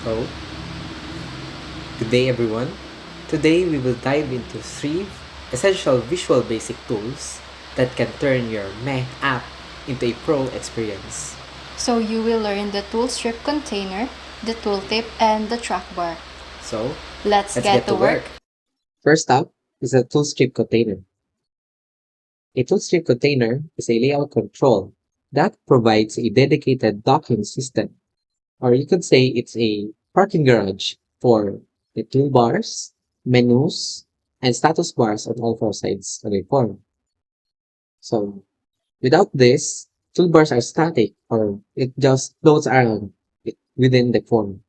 So, good day everyone. Today we will dive into three essential visual basic tools that can turn your meh app into a pro experience. So you will learn the tool strip container, the tooltip, and the trackbar. So, Let's let's get get to to work. work. First up is a toolstrip container. A toolstrip container is a layout control that provides a dedicated docking system, or you could say it's a parking garage for the toolbars, menus, and status bars on all four sides of a form. So without this, toolbars are static or it just floats around within the form.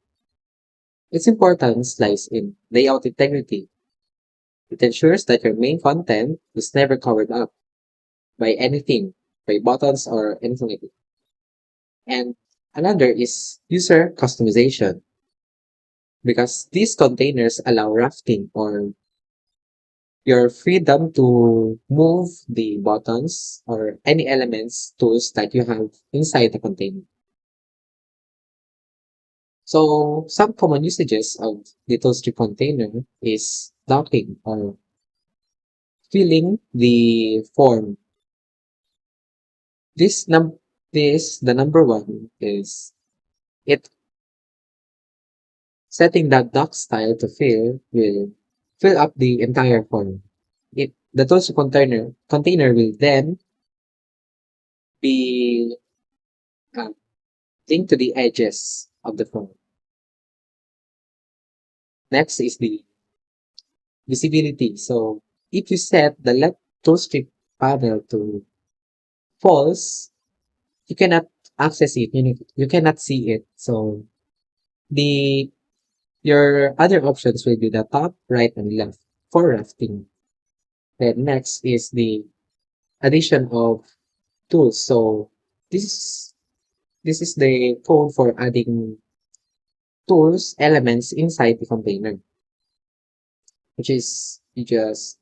Its importance lies in layout integrity. It ensures that your main content is never covered up by anything, by buttons or anything like that. And another is user customization because these containers allow rafting or your freedom to move the buttons or any elements tools that you have inside the container. So some common usages of the toolstrip container is docking or filling the form. This num this the number one is it setting that dock style to fill will fill up the entire form. The toolstrip container will then be uh, linked to the edges of the form. Next is the visibility. So if you set the left toolstrip panel to false, you cannot access it. You cannot see it. So the your other options will be the top, right, and left for rafting. Then next is the addition of tools. So this is this is the code for adding tools elements inside the container, which is you just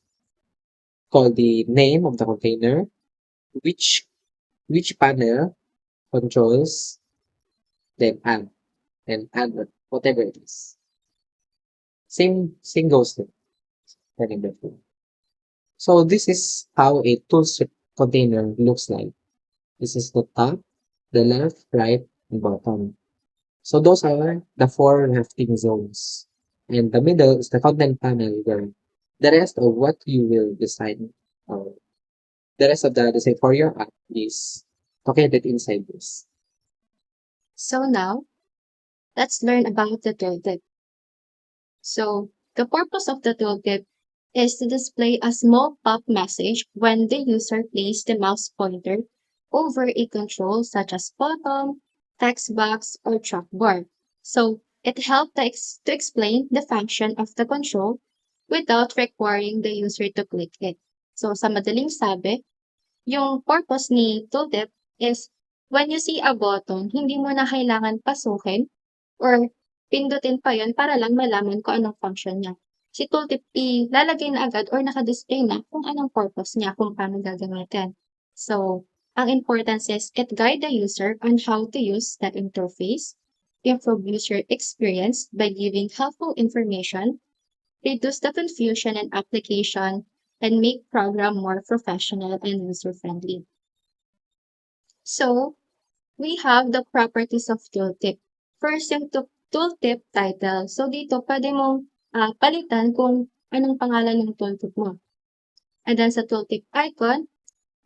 call the name of the container, which which panel controls, then whatever it is. Same goes to running the tool. So this is how a toolstrip container looks like. This is the top, the left, right, and bottom. So those are the four rafting zones. And the middle is the content panel where the rest of what you will design or the rest of the design for your app is located inside this. So now, let's learn about the tooltip. So the purpose of the tooltip is to display a small pop message when the user places the mouse pointer over a control such as button, text box, or trackbar. So it helps to explain the function of the control without requiring the user to click it. So sa madaling sabi, yung purpose ni tooltip is when you see a button, hindi mo na kailangan pasukin or pindutin pa yun para lang malaman kung anong function niya. Si tooltip ilalagay na agad or naka-display na kung anong purpose niya, kung paano gagamitin. So, ang importance is it guide the user on how to use the interface, improve user experience by giving helpful information, reduce the confusion in application, and make program more professional and user-friendly. So, we have the properties of tooltip. First, yung tooltip title. So, dito pwede mong palitan kung anong pangalan ng tooltip mo. And then sa tooltip icon,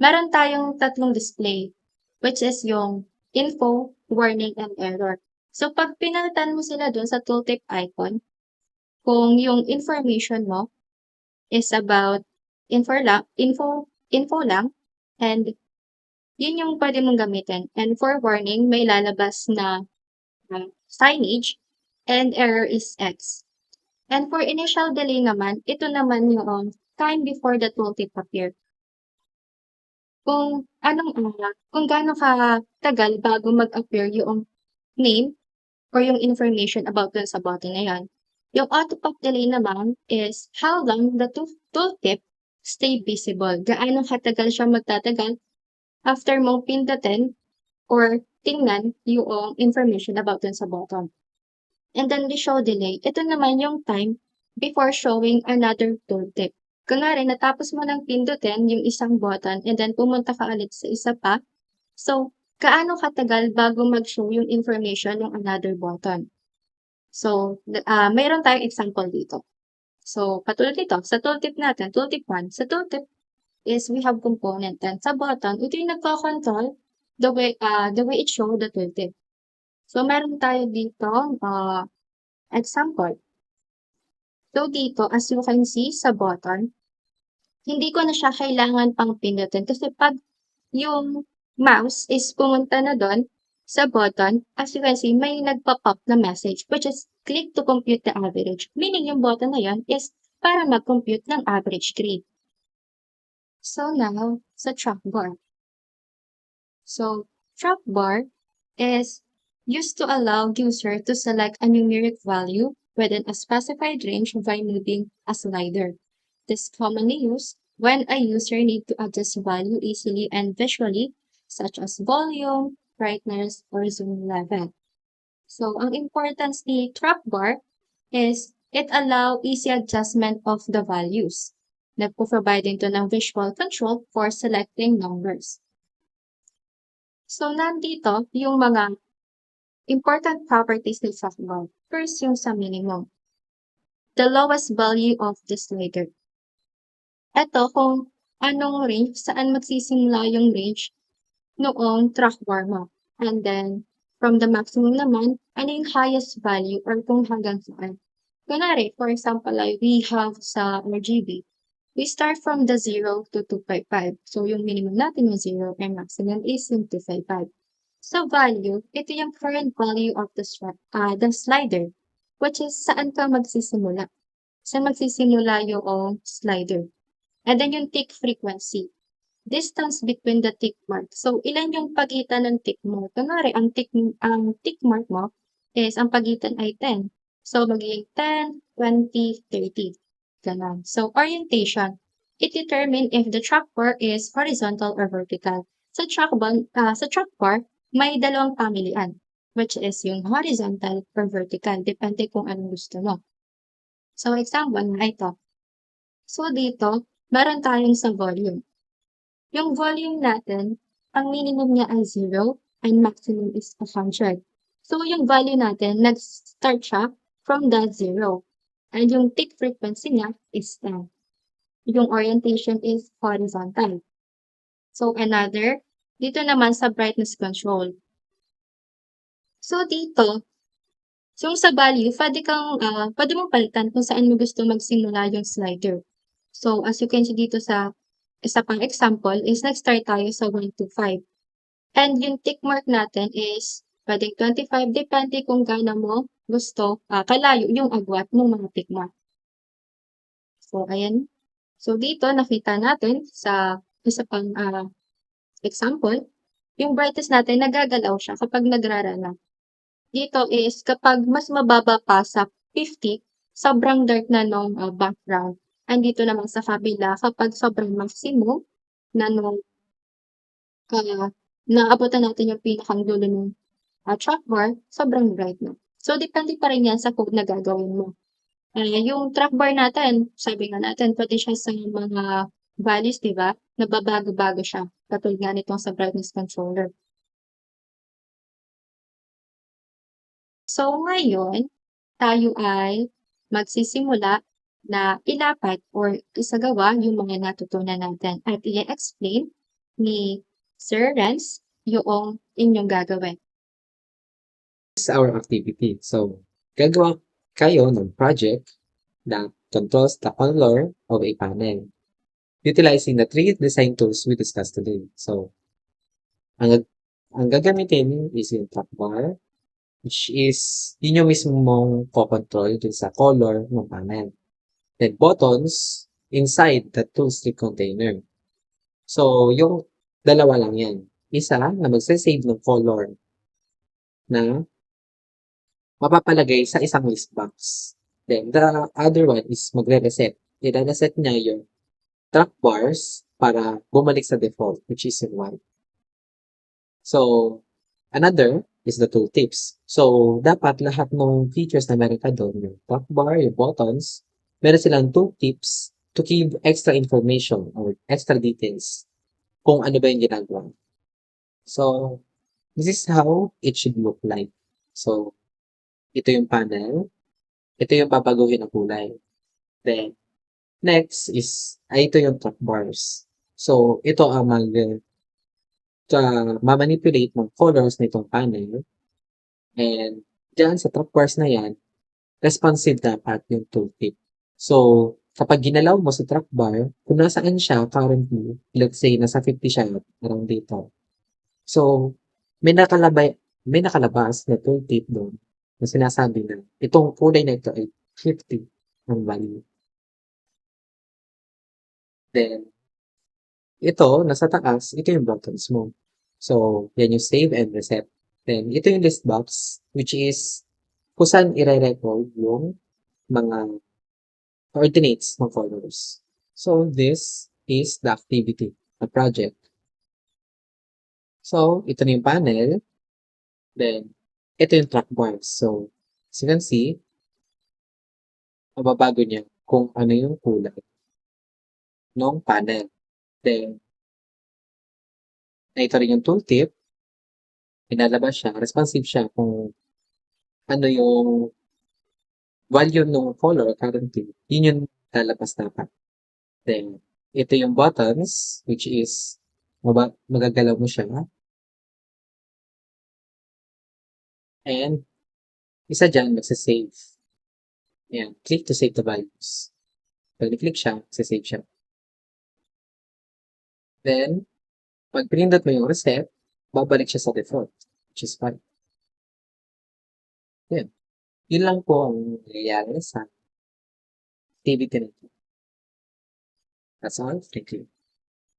meron tayong tatlong display, which is yung info, warning, and error. So, pag pinalitan mo sila dun sa tooltip icon, kung yung information mo is about info lang, and yun yung pwede mong gamitin. And for warning, may lalabas na signage, and error is X. And for initial delay naman, ito naman yung time before the tooltip appear. Kung gaano tagal bago mag-appear yung name or yung information about dun sa button na yan. Yung auto-pop delay naman is how long the tooltip stay visible. Gaano katagal siya magtatagal after mong pindutin or tingnan yung information about dun sa button. And then the show delay, ito naman yung time before showing another tooltip. Kunwari, natapos mo ng pindutin yung isang button and then pumunta ka ulit sa isa pa. So, kaano katagal bago mag-show yung information ng another button? So, mayroon tayong example dito. So, katulad dito, sa tooltip natin, tooltip 1, sa tooltip is we have component. Then sa button, ito yung nagko-control the way it show the tooltip. So, meron tayo dito example. So, dito, as you can see sa button, hindi ko na siya kailangan pang pindutin kasi pag yung mouse is pumunta na doon sa button, as you can see, may nagpa-pop na message which is click to compute the average. Meaning yung button na yun is para mag-compute ng average grade. So now, sa track bar. So, track bar is used to allow user to select a numeric value within a specified range by moving a slider. This is commonly used when a user needs to adjust value easily and visually, such as volume, brightness, or zoom level. So, ang importance ni track bar is it allow easy adjustment of the values. Nagpo-provide ito ng visual control for selecting numbers. So, nandito yung mga important properties ng track bar. First, yung sa minimum. The lowest value of the slider. Ito kung anong range, saan magsisimula yung range noong track bar mo. And then, from the maximum naman, ano yung highest value or kung hanggang saan. Kunwari, for example, like we have sa RGB, we start from the 0 to 255. So, yung minimum natin yung 0 and maximum is yung 255. So, value, ito yung current value of the slider, which is saan ka magsisimula. Saan magsisimula yung slider. And then yung tick frequency. Distance between the tick mark. So, ilan yung pagitan ng tick mo? Kunwari, ang tick mark mo is, ang pagitan ay 10. So, magiging 10, 20, 30. Ganon. So, orientation. It determine if the track bar is horizontal or vertical. Sa track bar, may dalawang pamilian, which is yung horizontal or vertical. Depende kung anong gusto mo. So, example na ito. So, dito, meron tayong sa volume. Yung volume natin, ang minimum niya ay 0 and maximum is 100. So, yung value natin, nag-start siya from that 0. And yung tick frequency niya is 10. Yung orientation is horizontal. So, another, dito naman sa brightness control. So, dito, yung sa value, pwede mong palitan kung saan mo gusto magsimula yung slider. So, as you can see dito sa isa pang example is nag-start tayo sa 1 to 5. And yung tick mark natin is pwedeng 25, depende kung gaano mo gusto, kalayo yung agwat ng mga tick mark. So, ayan. So, dito nakita natin sa isa pang example, yung brightness natin nagagalaw siya kapag nagrarana. Dito is kapag mas mababa pa sa 50, sobrang dark na nung background. And dito naman sa kabila, kapag sobrang maximum na nung naabutan natin yung pinakang dulo ng track bar, sobrang bright na. So, depende pa rin yan sa code na gagawin mo. Yung track bar natin, sabi nga natin, pwede siya sa mga values, di ba? Nababago-bago siya. Katulad nga nitong sa brightness controller. So, ngayon, tayo ay magsisimula na ilapat or isagawa yung mga natutunan natin at i-explain ni Sir Renz yung inyong gagawin. This is our activity. So, gagawa kayo ng project that controls the color of a panel utilizing the three design tools we discussed today. So, ang gagamitin is yung track bar, which is yun yung mismong co-control dun sa color ng panel. Then buttons inside the toolstick container. So, yung dalawa lang yan. Isa na magsa-save ng color na mapapalagay sa isang list box. Then, the other one is magre-reset. I-reset niya yung track bars para bumalik sa default, which is in white. So, another is the tooltips. So, dapat lahat ng features na meron ka doon, yung top bar, yung buttons, meron silang tooltips to give extra information or extra details kung ano ba yung ginagawa. So, this is how it should look like. So, ito yung panel. Ito yung babaguhin ng kulay. Then, next is, ito yung top bars. So, ito ang mamanipulate ng colors nitong panel. And, dyan sa top bars na yan, responsive dapat yung tooltip. So, kapag ginalaw mo sa track bar, kung nasaan siya currently, let's say, nasa 50 siya, around dito. So, may may nakalabas na tooltip doon na sinasabi na itong kulay na ito ay 50 ang value. Then, ito, nasa taas, ito yung buttons mo. So, yan yung save and reset. Then, ito yung list box, which is kung saan i-record yung mga coordinates ng colors. So, this is the activity, the project. So, ito na yung panel. Then, ito yung track bars. So, as you can see, mababago niya kung ano yung kulay ng panel. Then, ito rin yung tooltip. Pinalabas siya, responsive siya kung ano yung value ng color currently. Yun yung lalabas dapat. Then, ito yung buttons, which is magagalaw mo siya. And, isa dyan, magsasave. Ayan, click to save the values. Pag click siya, magsasave siya. Then, pag pinindot mo yung reset, babalik siya sa default, which is fine. Yan. Yun lang po ang nangyayari sa activity nito. That's all. Thank you.